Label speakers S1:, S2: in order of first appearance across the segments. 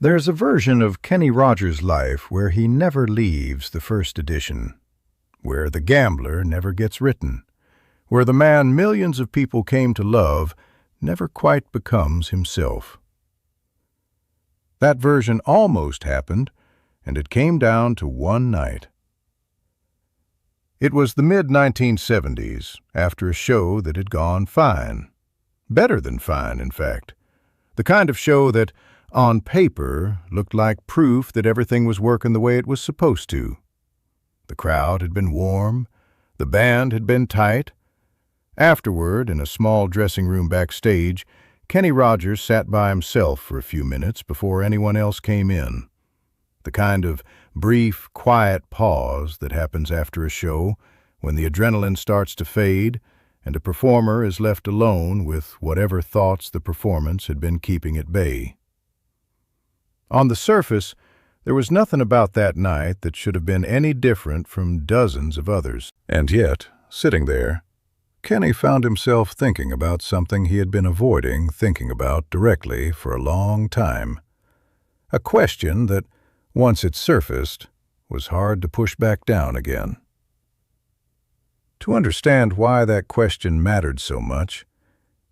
S1: There's a version of Kenny Rogers' life where he never leaves the first edition, where the gambler never gets written, where the man millions of people came to love never quite becomes himself. That version almost happened, and it came down to one night. It was the mid-1970s, after a show that had gone fine. Better than fine, in fact. The kind of show that, on paper, looked like proof that everything was working the way it was supposed to. The crowd had been warm, the band had been tight. Afterward, in a small dressing room backstage, Kenny Rogers sat by himself for a few minutes before anyone else came in. The kind of brief, quiet pause that happens after a show when the adrenaline starts to fade and a performer is left alone with whatever thoughts the performance had been keeping at bay. On the surface, there was nothing about that night that should have been any different from dozens of others. And yet, sitting there, Kenny found himself thinking about something he had been avoiding thinking about directly for a long time. A question that, once it surfaced, was hard to push back down again. To understand why that question mattered so much,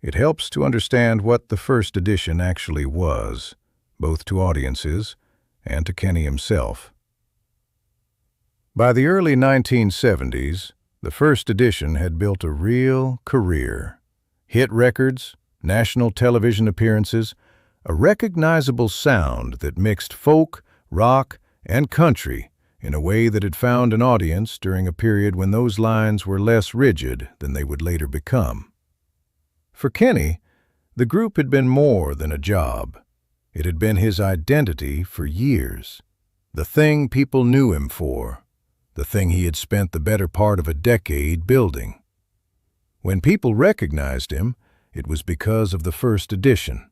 S1: it helps to understand what the first edition actually was, both to audiences and to Kenny himself. By the early 1970s, the first edition had built a real career. Hit records, national television appearances, a recognizable sound that mixed folk, rock, and country in a way that had found an audience during a period when those lines were less rigid than they would later become. For Kenny, the group had been more than a job. It had been his identity for years, the thing people knew him for, the thing he had spent the better part of a decade building. When people recognized him, it was because of the first edition.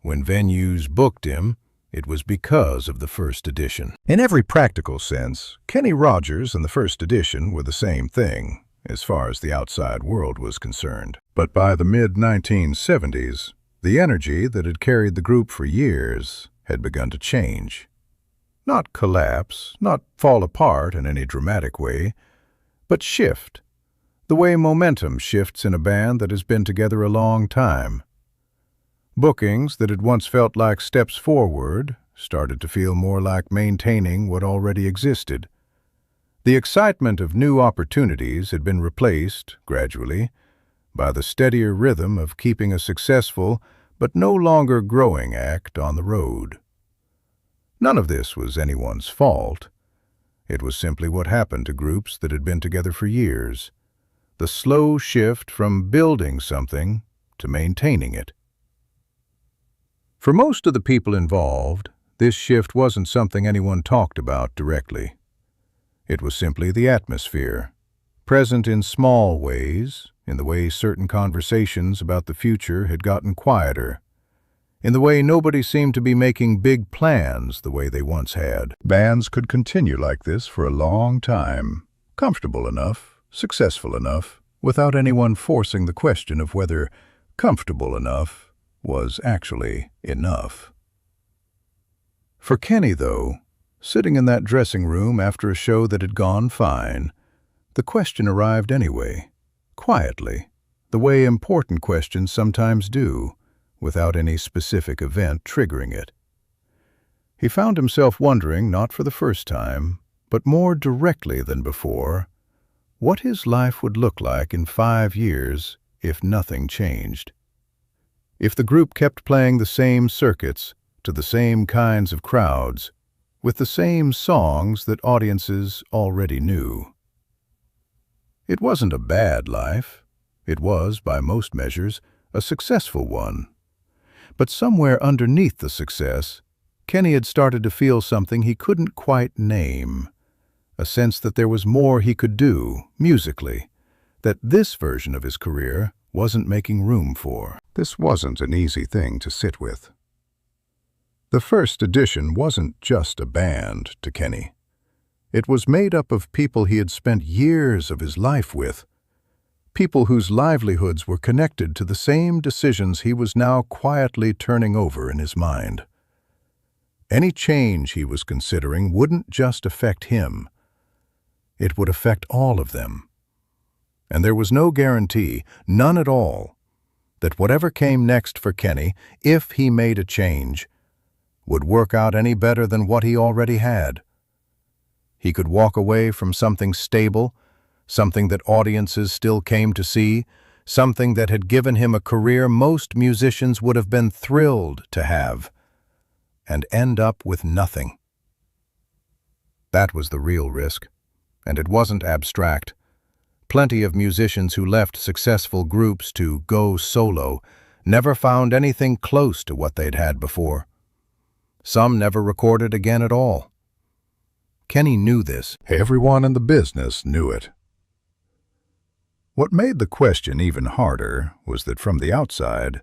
S1: When venues booked him, it was because of the first edition. In every practical sense, Kenny Rogers and the first edition were the same thing, as far as the outside world was concerned. But by the mid-1970s, the energy that had carried the group for years had begun to change. Not collapse, not fall apart in any dramatic way, but shift, the way momentum shifts in a band that has been together a long time. Bookings that had once felt like steps forward started to feel more like maintaining what already existed. The excitement of new opportunities had been replaced, gradually, by the steadier rhythm of keeping a successful but no longer growing act on the road. None of this was anyone's fault. It was simply what happened to groups that had been together for years. The slow shift from building something to maintaining it. For most of the people involved, this shift wasn't something anyone talked about directly. It was simply the atmosphere, present in small ways, in the way certain conversations about the future had gotten quieter, in the way nobody seemed to be making big plans the way they once had. Bands could continue like this for a long time, comfortable enough, successful enough, without anyone forcing the question of whether comfortable enough was actually enough. For Kenny, though, sitting in that dressing room after a show that had gone fine, the question arrived anyway, quietly, the way important questions sometimes do, without any specific event triggering it. He found himself wondering, not for the first time, but more directly than before, what his life would look like in 5 years if nothing changed. If the group kept playing the same circuits, to the same kinds of crowds, with the same songs that audiences already knew. It wasn't a bad life. It was, by most measures, a successful one. But somewhere underneath the success, Kenny had started to feel something he couldn't quite name, a sense that there was more he could do, musically, that this version of his career wasn't making room for. This wasn't an easy thing to sit with. The first edition wasn't just a band to Kenny. It was made up of people he had spent years of his life with, people whose livelihoods were connected to the same decisions he was now quietly turning over in his mind. Any change he was considering wouldn't just affect him. It would affect all of them. And there was no guarantee, none at all, that whatever came next for Kenny, if he made a change, would work out any better than what he already had. He could walk away from something stable, something that audiences still came to see, something that had given him a career most musicians would have been thrilled to have, and end up with nothing. That was the real risk, and it wasn't abstract. Plenty of musicians who left successful groups to go solo never found anything close to what they'd had before. Some never recorded again at all. Kenny knew this. Everyone in the business knew it. What made the question even harder was that from the outside,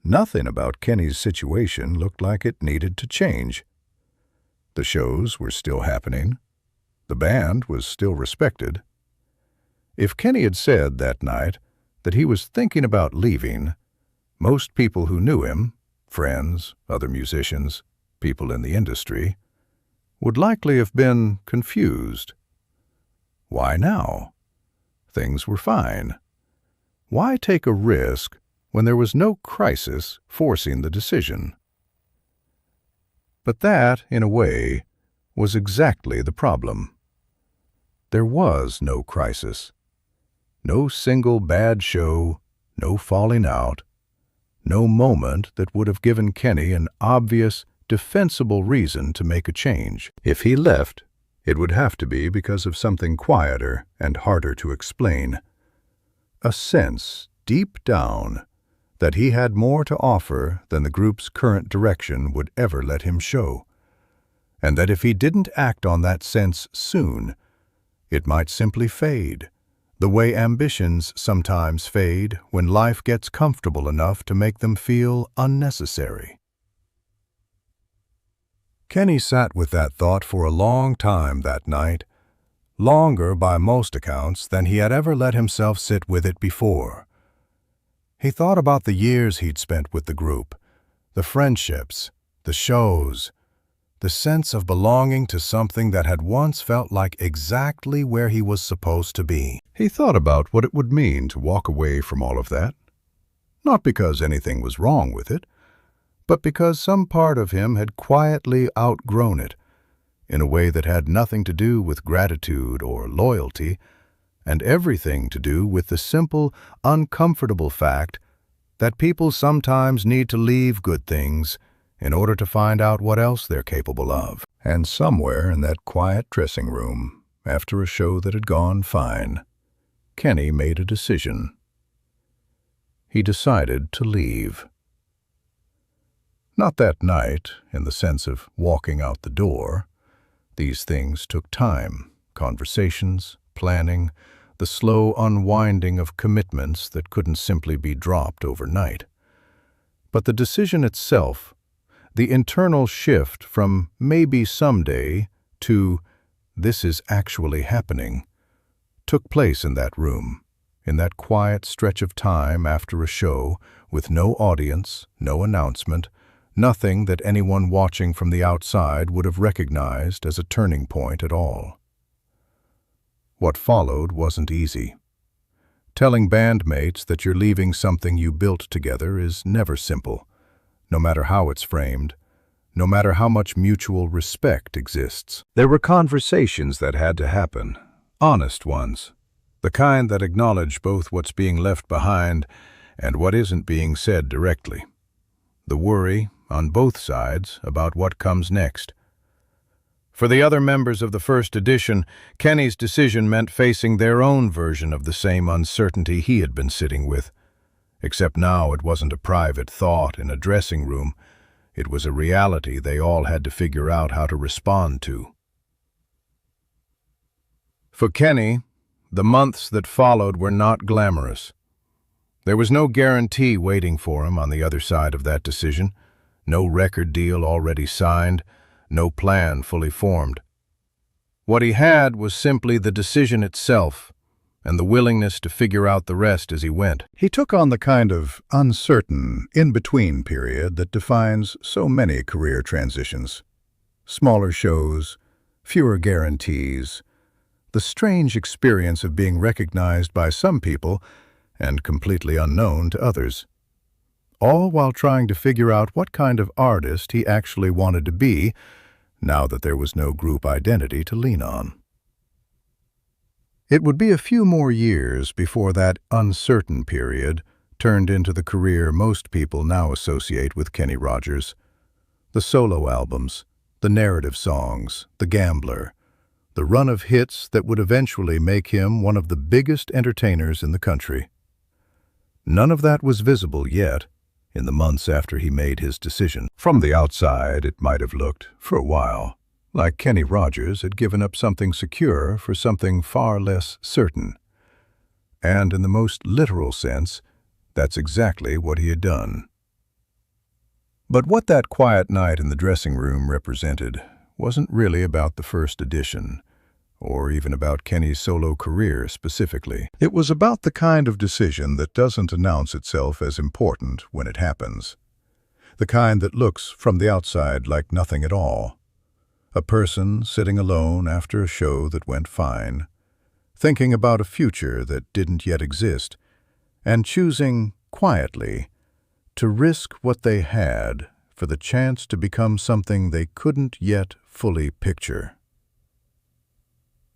S1: nothing about Kenny's situation looked like it needed to change. The shows were still happening. The band was still respected. If Kenny had said that night that he was thinking about leaving, most people who knew him, friends, other musicians, people in the industry, would likely have been confused. Why now? Things were fine. Why take a risk when there was no crisis forcing the decision? But that, in a way, was exactly the problem. There was no crisis. No single bad show, no falling out, no moment that would have given Kenny an obvious, defensible reason to make a change. If he left, it would have to be because of something quieter and harder to explain. A sense, deep down, that he had more to offer than the group's current direction would ever let him show, and that if he didn't act on that sense soon, it might simply fade, the way ambitions sometimes fade when life gets comfortable enough to make them feel unnecessary. Kenny sat with that thought for a long time that night, longer by most accounts than he had ever let himself sit with it before. He thought about the years he'd spent with the group, the friendships, the shows, the sense of belonging to something that had once felt like exactly where he was supposed to be. He thought about what it would mean to walk away from all of that, not because anything was wrong with it, but because some part of him had quietly outgrown it, in a way that had nothing to do with gratitude or loyalty, and everything to do with the simple, uncomfortable fact that people sometimes need to leave good things in order to find out what else they're capable of. And somewhere in that quiet dressing room, after a show that had gone fine, Kenny made a decision. He decided to leave. Not that night, in the sense of walking out the door. These things took time, conversations, planning, the slow unwinding of commitments that couldn't simply be dropped overnight. But the decision itself, the internal shift from maybe someday to this is actually happening, took place in that room, in that quiet stretch of time after a show, with no audience, no announcement, nothing that anyone watching from the outside would have recognized as a turning point at all. What followed wasn't easy. Telling bandmates that you're leaving something you built together is never simple, no matter how it's framed, no matter how much mutual respect exists. There were conversations that had to happen, honest ones, the kind that acknowledge both what's being left behind and what isn't being said directly. The worry, on both sides, about what comes next. For the other members of the first edition, Kenny's decision meant facing their own version of the same uncertainty he had been sitting with. Except now it wasn't a private thought in a dressing room. It was a reality they all had to figure out how to respond to. For Kenny, the months that followed were not glamorous. There was no guarantee waiting for him on the other side of that decision, no record deal already signed, no plan fully formed. What he had was simply the decision itself, and the willingness to figure out the rest as he went. He took on the kind of uncertain, in-between period that defines so many career transitions. Smaller shows, fewer guarantees, the strange experience of being recognized by some people and completely unknown to others. All while trying to figure out what kind of artist he actually wanted to be, now that there was no group identity to lean on. It would be a few more years before that uncertain period turned into the career most people now associate with Kenny Rogers. The solo albums, the narrative songs, The Gambler, the run of hits that would eventually make him one of the biggest entertainers in the country. None of that was visible yet, in the months after he made his decision. From the outside, it might have looked, for a while, like Kenny Rogers had given up something secure for something far less certain. And in the most literal sense, that's exactly what he had done. But what that quiet night in the dressing room represented wasn't really about the first edition, or even about Kenny's solo career specifically. It was about the kind of decision that doesn't announce itself as important when it happens. The kind that looks from the outside like nothing at all. A person sitting alone after a show that went fine, thinking about a future that didn't yet exist, and choosing, quietly, to risk what they had for the chance to become something they couldn't yet fully picture.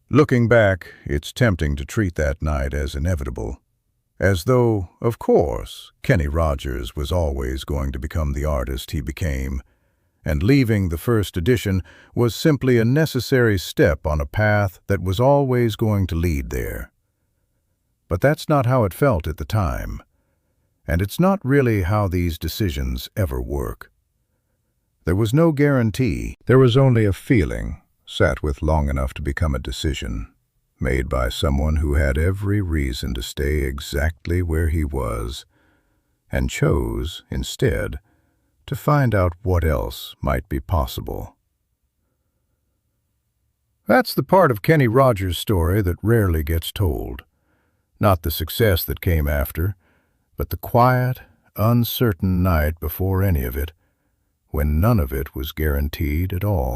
S1: Looking back, it's tempting to treat that night as inevitable, as though, of course, Kenny Rogers was always going to become the artist he became, and leaving the first edition was simply a necessary step on a path that was always going to lead there. But that's not how it felt at the time, and it's not really how these decisions ever work. There was no guarantee. There was only a feeling, sat with long enough to become a decision, made by someone who had every reason to stay exactly where he was, and chose, instead, to find out what else might be possible. That's the part of Kenny Rogers' story that rarely gets told. Not the success that came after, but the quiet, uncertain night before any of it, when none of it was guaranteed at all.